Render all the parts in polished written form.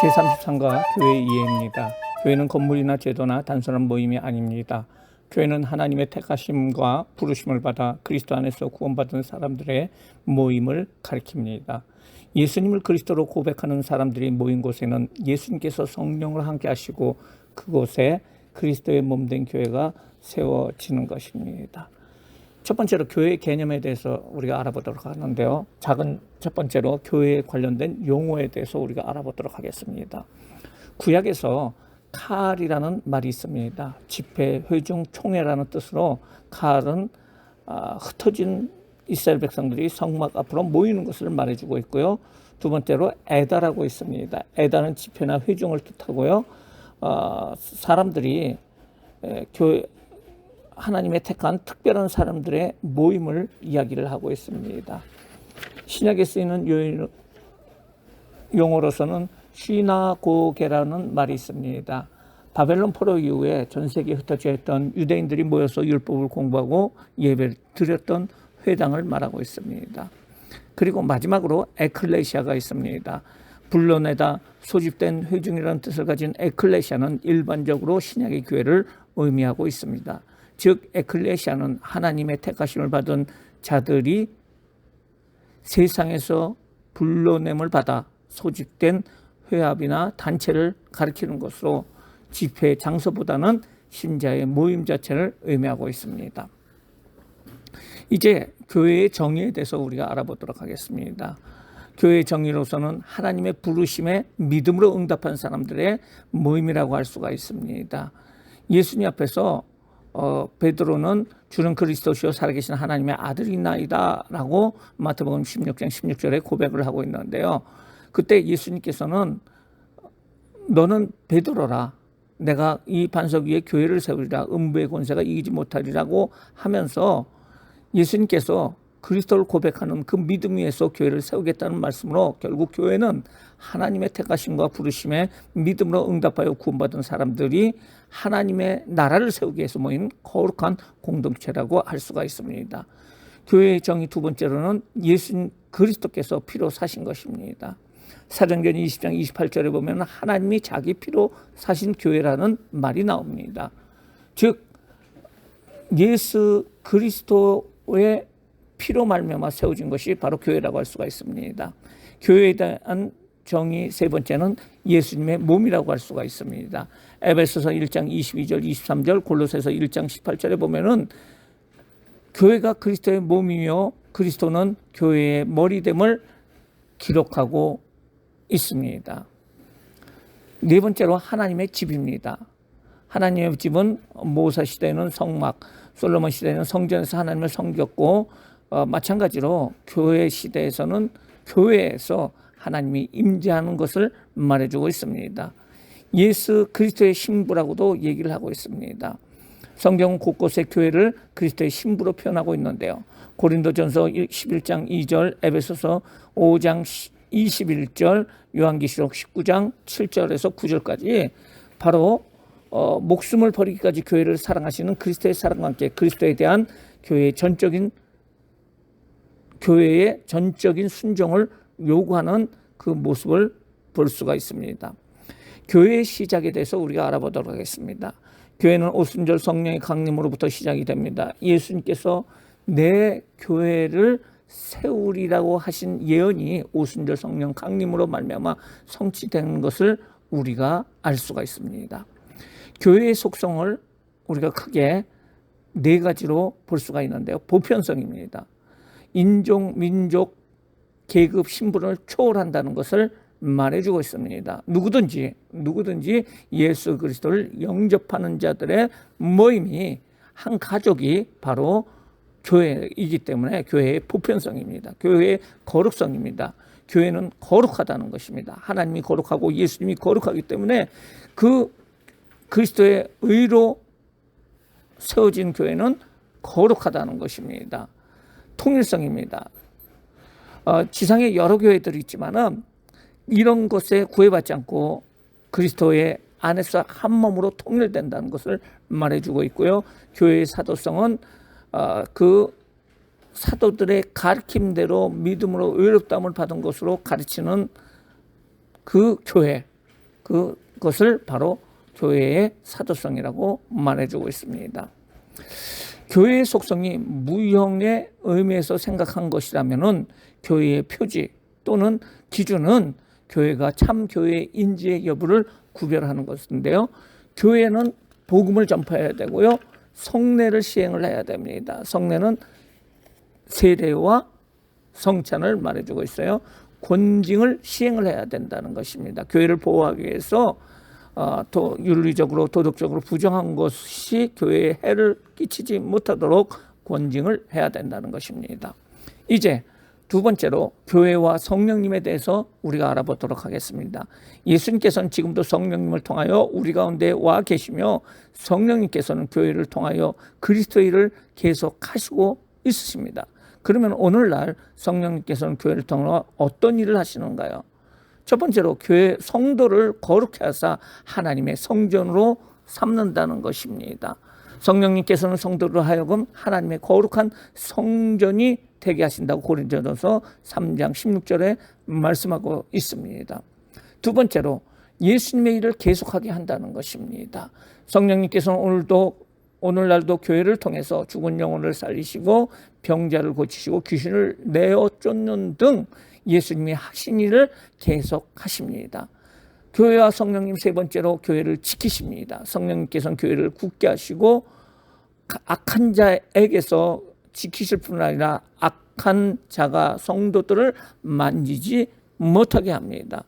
제33과 교회 이해입니다. 교회는 건물이나 제도나 단순한 모임이 아닙니다. 교회는 하나님의 택하심과 부르심을 받아 그리스도 안에서 구원받은 사람들의 모임을 가리킵니다. 예수님을 그리스도로 고백하는 사람들이 모인 곳에는 예수님께서 성령을 함께 하시고 그곳에 그리스도의 몸된 교회가 세워지는 것입니다. 첫 번째로 교회 개념에 대해서 우리가 알아보도록 하는데요. 첫 번째로 교회에 관련된 용어에 대해서 우리가 알아보도록 하겠습니다. 구약에서 칼이라는 말이 있습니다. 집회, 회중, 총회라는 뜻으로 칼은 흩어진 이스라엘 백성들이 성막 앞으로 모이는 것을 말해주고 있고요. 두 번째로 에다라고 있습니다. 에다는 집회나 회중을 뜻하고요. 사람들이 하나님의 택한 특별한 사람들의 모임을 이야기를 하고 있습니다. 신약에 쓰이는 용어로서는 시나고게라는 말이 있습니다. 바벨론 포로 이후에 전 세계에 흩어져 있던 유대인들이 모여서 율법을 공부하고 예배를 드렸던 회당을 말하고 있습니다. 그리고 마지막으로 에클레시아가 있습니다. 불러내다 소집된 회중이라는 뜻을 가진 에클레시아는 일반적으로 신약의 교회를 의미하고 있습니다. 즉 에클레시아는 하나님의 택하심을 받은 자들이 세상에서 불러냄을 받아 소집된 회합이나 단체를 가리키는 것으로 집회 장소보다는 신자의 모임 자체를 의미하고 있습니다. 이제 교회의 정의에 대해서 우리가 알아보도록 하겠습니다. 교회의 정의로서는 하나님의 부르심에 믿음으로 응답한 사람들의 모임이라고 할 수가 있습니다. 예수님 앞에서 베드로는 주는 그리스도시요 살아계신 하나님의 아들이나이다 라고 마태복음 16장 16절에 고백을 하고 있는데요. 그때 예수님께서는 너는 베드로라, 내가 이 반석 위에 교회를 세우리라, 음부의 권세가 이기지 못하리라고 하면서 예수님께서 그리스도를 고백하는 그 믿음 위에서 교회를 세우겠다는 말씀으로 결국 교회는 하나님의 택하심과 부르심에 믿음으로 응답하여 구원받은 사람들이 하나님의 나라를 세우기 위해서 모인 거룩한 공동체라고 할 수가 있습니다. 교회의 정의 두 번째로는 예수 그리스도께서 피로 사신 것입니다. 사도행전 20장 28절에 보면 하나님이 자기 피로 사신 교회라는 말이 나옵니다. 즉 예수 그리스도의 피로 말미암아 세워진 것이 바로 교회라고 할 수가 있습니다. 교회에 대한 정의 세 번째는 예수님의 몸이라고 할 수가 있습니다. 에베소서 1장 22절 23절 골로새서 1장 18절에 보면은 교회가 그리스도의 몸이며 그리스도는 교회의 머리됨을 기록하고 있습니다. 네 번째로 하나님의 집입니다. 하나님의 집은 모사 시대에는 성막, 솔로몬 시대에는 성전에서 하나님을 섬겼고 마찬가지로 교회 시대에서는 교회에서 하나님이 임재하는 것을 말해주고 있습니다. 예수 그리스도의 신부라고도 얘기를 하고 있습니다. 성경 곳곳에 교회를 그리스도의 신부로 표현하고 있는데요. 고린도전서 11장 2절, 에베소서 5장 21절, 요한계시록 19장 7절에서 9절까지 바로 목숨을 버리기까지 교회를 사랑하시는 그리스도의 사랑과 함께 그리스도에 대한 교회의 전적인 순종을 요구하는 그 모습을 볼 수가 있습니다. 교회의 시작에 대해서 우리가 알아보도록 하겠습니다. 교회는 오순절 성령의 강림으로부터 시작이 됩니다. 예수님께서 내 교회를 세우리라고 하신 예언이 오순절 성령 강림으로 말미암아 성취되는 것을 우리가 알 수가 있습니다. 교회의 속성을 우리가 크게 네 가지로 볼 수가 있는데요. 보편성입니다. 인종, 민족, 계급, 신분을 초월한다는 것을 말해주고 있습니다. 누구든지 예수 그리스도를 영접하는 자들의 모임이 한 가족이 바로 교회이기 때문에 교회의 보편성입니다. 교회의 거룩성입니다. 교회는 거룩하다는 것입니다. 하나님이 거룩하고 예수님이 거룩하기 때문에 그 그리스도의 의로 세워진 교회는 거룩하다는 것입니다. 통일성입니다. 지상에 여러 교회들이 있지만은 이런 것에 구애받지 않고 그리스도의 안에서 한 몸으로 통일된다는 것을 말해주고 있고요. 교회의 사도성은 그 사도들의 가르침대로 믿음으로 의롭다함을 받은 것으로 가르치는 그 교회, 그것을 바로 교회의 사도성이라고 말해주고 있습니다. 교회의 속성이 무형의 의미에서 생각한 것이라면은 교회의 표지 또는 기준은 교회가 참 교회인지의 여부를 구별하는 것인데요. 교회는 복음을 전파해야 되고요. 성례를 시행을 해야 됩니다. 성례는 세례와 성찬을 말해주고 있어요. 권징을 시행을 해야 된다는 것입니다. 교회를 보호하기 위해서 또 윤리적으로 도덕적으로 부정한 것이 교회에 해를 끼치지 못하도록 권징을 해야 된다는 것입니다. 이제 두 번째로 교회와 성령님에 대해서 우리가 알아보도록 하겠습니다. 예수님께서는 지금도 성령님을 통하여 우리 가운데 와 계시며 성령님께서는 교회를 통하여 그리스도의 일을 계속하시고 있으십니다. 그러면 오늘날 성령님께서는 교회를 통하여 어떤 일을 하시는가요? 첫 번째로 교회 성도를 거룩해 하사 하나님의 성전으로 삼는다는 것입니다. 성령님께서는 성도로 하여금 하나님의 거룩한 성전이 되게 하신다고 고린도전서 3장 16절에 말씀하고 있습니다. 두 번째로 예수님의 일을 계속하게 한다는 것입니다. 성령님께서는 오늘날도 교회를 통해서 죽은 영혼을 살리시고 병자를 고치시고 귀신을 내어 쫓는 등 예수님이 하신 일을 계속하십니다. 교회와 성령님 세 번째로 교회를 지키십니다. 성령님께서는 교회를 굳게 하시고 악한 자에게서 지키실 뿐 아니라 악한 자가 성도들을 만지지 못하게 합니다.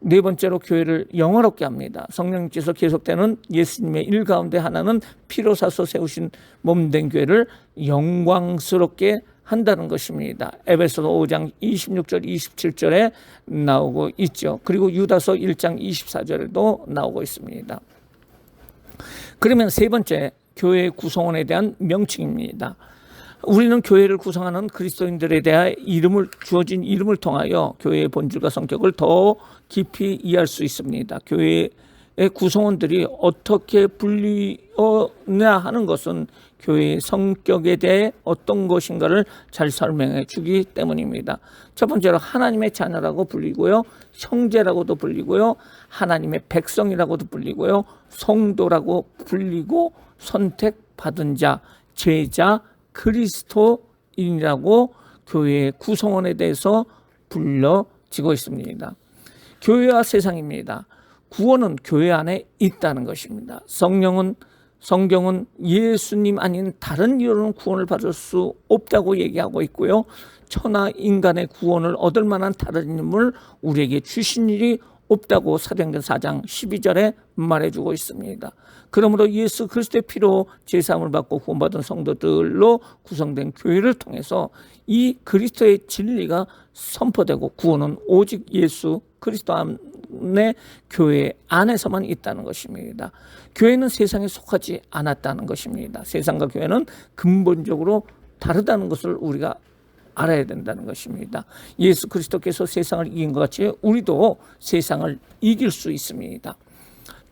네 번째로 교회를 영화롭게 합니다. 성령님께서 계속되는 예수님의 일 가운데 하나는 피로 사서 세우신 몸된 교회를 영광스럽게 한다는 것입니다. 에베소서 5장 26절 27절에 나오고 있죠. 그리고 유다서 1장 24절에도 나오고 있습니다. 그러면 세 번째, 교회의 구성원에 대한 명칭입니다. 우리는 교회를 구성하는 그리스도인들에 대한 주어진 이름을 통하여 교회의 본질과 성격을 더 깊이 이해할 수 있습니다. 교회의 구성원들이 어떻게 불리어야 하는 것은 교회의 성격에 대해 어떤 것인가를 잘 설명해 주기 때문입니다. 첫 번째로 하나님의 자녀라고 불리고요. 형제라고도 불리고요. 하나님의 백성이라고도 불리고요. 성도라고 불리고 선택받은 자, 제자, 그리스도인이라고 교회의 구성원에 대해서 불려지고 있습니다. 교회와 세상입니다. 구원은 교회 안에 있다는 것입니다. 성경은 예수님 아닌 다른 이유로는 구원을 받을 수 없다고 얘기하고 있고요. 천하 인간의 구원을 얻을 만한 다른 이름을 우리에게 주신 일이 없다고 사도행전 4장 12절에 말해주고 있습니다. 그러므로 예수 그리스도의 피로 제사함을 받고 구원받은 성도들로 구성된 교회를 통해서 이 그리스도의 진리가 선포되고 구원은 오직 예수 그리스도 안에 교회 안에서만 있다는 것입니다. 교회는 세상에 속하지 않았다는 것입니다. 세상과 교회는 근본적으로 다르다는 것을 우리가 알아야 된다는 것입니다. 예수 그리스도께서 세상을 이긴 것 같이 우리도 세상을 이길 수 있습니다.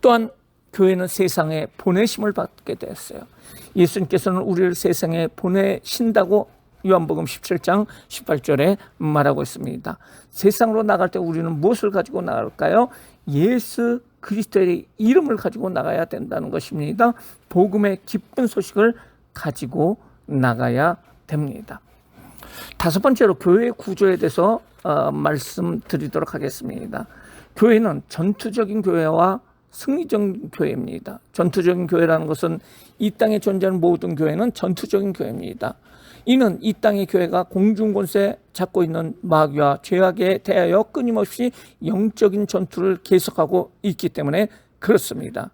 또한 교회는 세상에 보내심을 받게 되었어요. 예수님께서는 우리를 세상에 보내신다고 요한복음 17장 18절에 말하고 있습니다. 세상으로 나갈 때 우리는 무엇을 가지고 나갈까요? 예수 그리스도의 이름을 가지고 나가야 된다는 것입니다. 복음의 기쁜 소식을 가지고 나가야 됩니다. 다섯 번째로 교회의 구조에 대해서 말씀드리도록 하겠습니다. 교회는 전투적인 교회와 승리적인 교회입니다. 전투적인 교회라는 것은 이 땅에 존재하는 모든 교회는 전투적인 교회입니다. 이는 이 땅의 교회가 공중권세 잡고 있는 마귀와 죄악에 대하여 끊임없이 영적인 전투를 계속하고 있기 때문에 그렇습니다.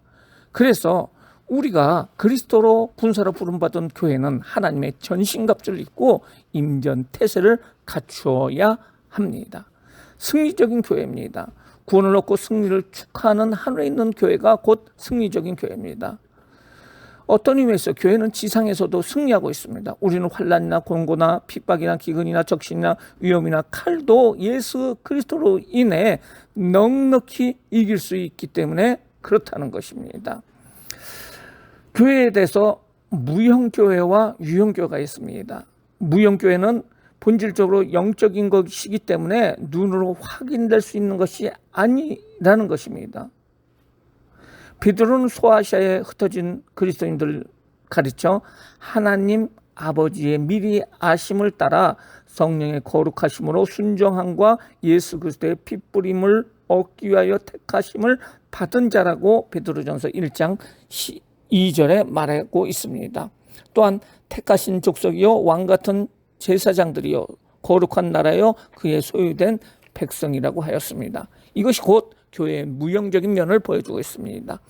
그래서 우리가 그리스도로 군사로 부름받은 교회는 하나님의 전신갑주를 입고 임전태세를 갖추어야 합니다. 승리적인 교회입니다. 구원을 얻고 승리를 축하하는 하늘에 있는 교회가 곧 승리적인 교회입니다. 어떤 의미에서 교회는 지상에서도 승리하고 있습니다. 우리는 환난이나 공고나 핍박이나 기근이나 적신이나 위험이나 칼도 예수 그리스도로 인해 넉넉히 이길 수 있기 때문에 그렇다는 것입니다. 교회에 대해서 무형교회와 유형교회가 있습니다. 무형교회는 본질적으로 영적인 것이기 때문에 눈으로 확인될 수 있는 것이 아니라는 것입니다. 베드로는 소아시아에 흩어진 그리스도인들을 가르쳐 하나님 아버지의 미리 아심을 따라 성령의 거룩하심으로 순종함과 예수 그리스도의 핏부림을 얻기 위하여 택하심을 받은 자라고 베드로전서 1장 2절에 말하고 있습니다. 또한 택하신 족속이요 왕같은 제사장들이요 거룩한 나라요 그의 소유된 백성이라고 하였습니다. 이것이 곧 교회의 무형적인 면을 보여주고 있습니다.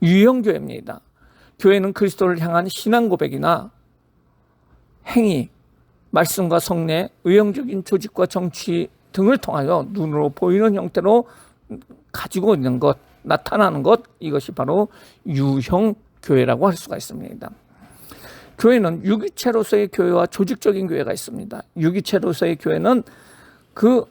유형교회입니다. 교회는 그리스도를 향한 신앙 고백이나 행위, 말씀과 성례, 의형적인 조직과 정치 등을 통하여 눈으로 보이는 형태로 가지고 있는 것, 나타나는 것, 이것이 바로 유형교회라고 할 수가 있습니다. 교회는 유기체로서의 교회와 조직적인 교회가 있습니다. 유기체로서의 교회는 그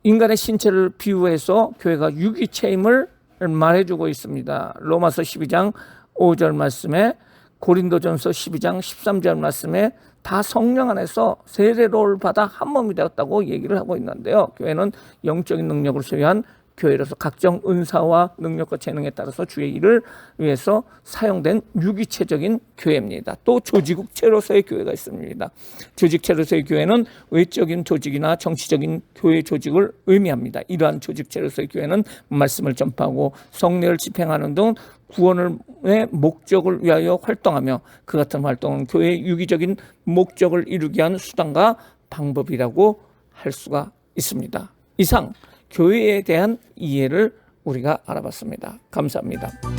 인간의 신체를 비유해서 교회가 유기체임을 말해주고 있습니다. 로마서 12장 5절 말씀에, 고린도전서 12장 13절 말씀에 다 성령 안에서 세례를 받아 한 몸이 되었다고 얘기를 하고 있는데요. 교회는 영적인 능력을 소유한 교회로서 각종 은사와 능력과 재능에 따라서 주의 일을 위해서 사용된 유기체적인 교회입니다. 또 조직체로서의 교회가 있습니다. 조직체로서의 교회는 외적인 조직이나 정치적인 교회 조직을 의미합니다. 이러한 조직체로서의 교회는 말씀을 전파하고 성례를 집행하는 등 구원의 목적을 위하여 활동하며 그 같은 활동은 교회의 유기적인 목적을 이루기 위한 수단과 방법이라고 할 수가 있습니다. 이상 교회에 대한 이해를 우리가 알아봤습니다. 감사합니다.